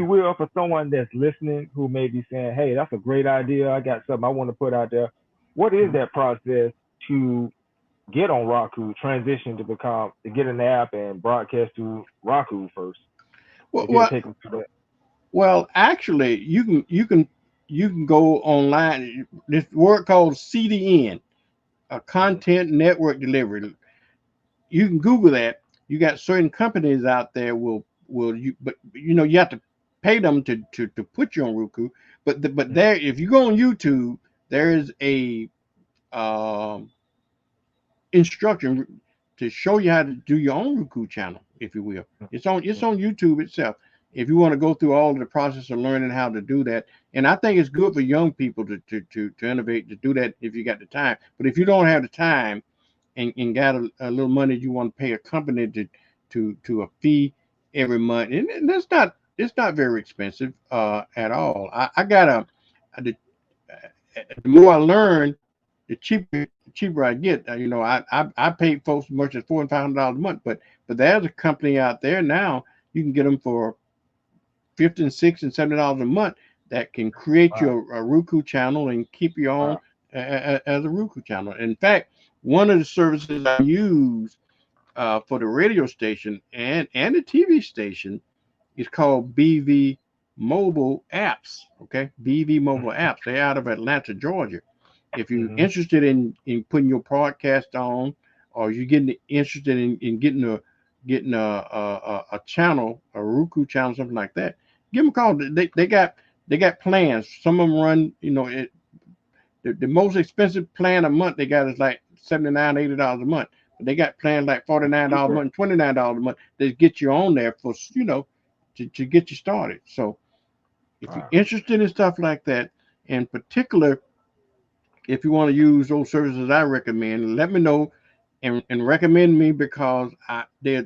you will, for someone that's listening who may be saying, "Hey, that's a great idea. I got something I want to put out there." What is that process to get on Roku, transition to get an app and broadcast to Roku first? Well, If you'll well, take them through that. well, actually, you can go online. This word called CDN, a Hmm. content network delivery. You can Google that. You got certain companies out there will you, but you have to pay them to put you on Roku. But Hmm. there, if you go on YouTube, there is a um, instruction to show you how to do your own Roku channel, if you will. It's on YouTube itself. If you want to go through all of the process of learning how to do that, and I think it's good for young people to innovate to do that if you got the time. But if you don't have the time and got a little money you want to pay a company to a fee every month, and it's not very expensive at all. I got the more I learn, the cheaper I get. I paid folks as much as $400 and $500 a month, but there's a company out there now you can get them for 50 and $60 and $70 a month that can create Wow. you a Roku channel and keep you on Wow. as a Roku channel. In fact, one of the services I use for the radio station and the TV station is called BV Mobile Apps. Okay, BV Mobile Apps. They're out of Atlanta, Georgia. If you're Mm-hmm. interested in putting your podcast on, or you're getting interested in getting a channel, a Roku channel, something like that, give them a call. They got plans. Some of them run. The most expensive plan a month they got is like $79, $80 a month. But they got plans like $49 a Super. month, $29 a month that get you on there for to get you started. So if you're Wow. interested in stuff like that, in particular, if you want to use those services I recommend, let me know and recommend me because they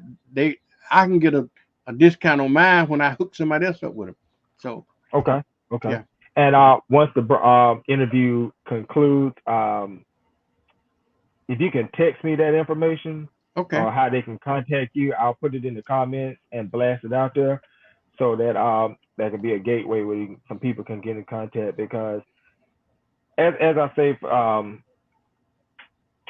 I can get a discount on mine when I hook somebody else up with them. So Okay. Okay. yeah, And yeah, once the interview concludes, if you can text me that information okay, or how they can contact you, I'll put it in the comments and blast it out there so that that could be a gateway where some people can get in contact because as I say,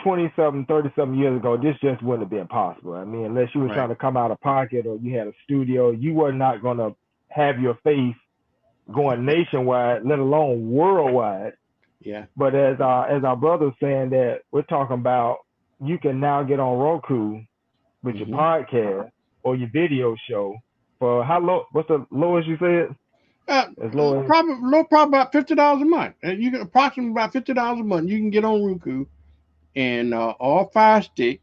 27, 37 years ago, this just wouldn't have been possible. I mean, unless you were right, trying to come out of pocket or you had a studio, you were not going to have your face going nationwide, let alone worldwide. yeah, But as our brother's saying that we're talking about, you can now get on Roku with your hmm podcast or your video show for how low? What's the lowest you said? As low as probably about $50 a month. And you can approximately about $50 a month. You can get on Roku and or Firestick,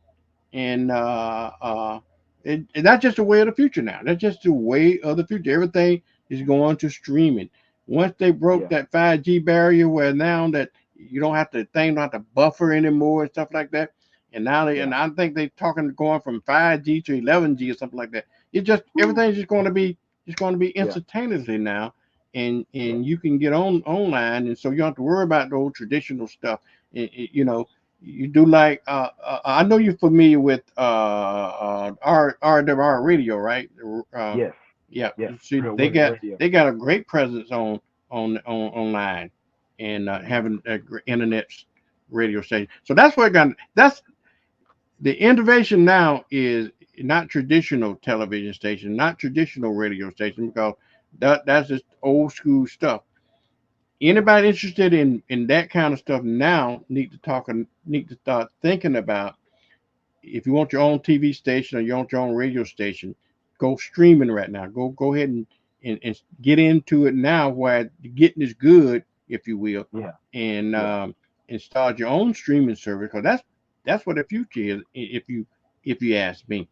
and and that's just the way of the future now. That's just the way of the future. Everything is going to streaming. Once they broke yeah, that 5G barrier, where now that you don't have to buffer anymore and stuff like that, and now yeah, I think they're talking going from 5G to 11G or something like that. It just everything's just going to be yeah, instantaneously now, and yeah. you can get online, and so you don't have to worry about the old traditional stuff. You do like I know you're familiar with RWR radio, right? Yes, Yeah. yes. See, Real they women got radio. they got a great presence on online and Hmm. having a great internet radio station. So that's the innovation now is not traditional television station, not traditional radio station because that's just old school stuff. Yeah, Anybody interested in that kind of stuff now need to start thinking about if you want your own TV station or you want your own radio station, go streaming right now. Go ahead and get into it now while getting is good, if you will, yeah, and yeah. start your own streaming service because that's what the future is if you ask me.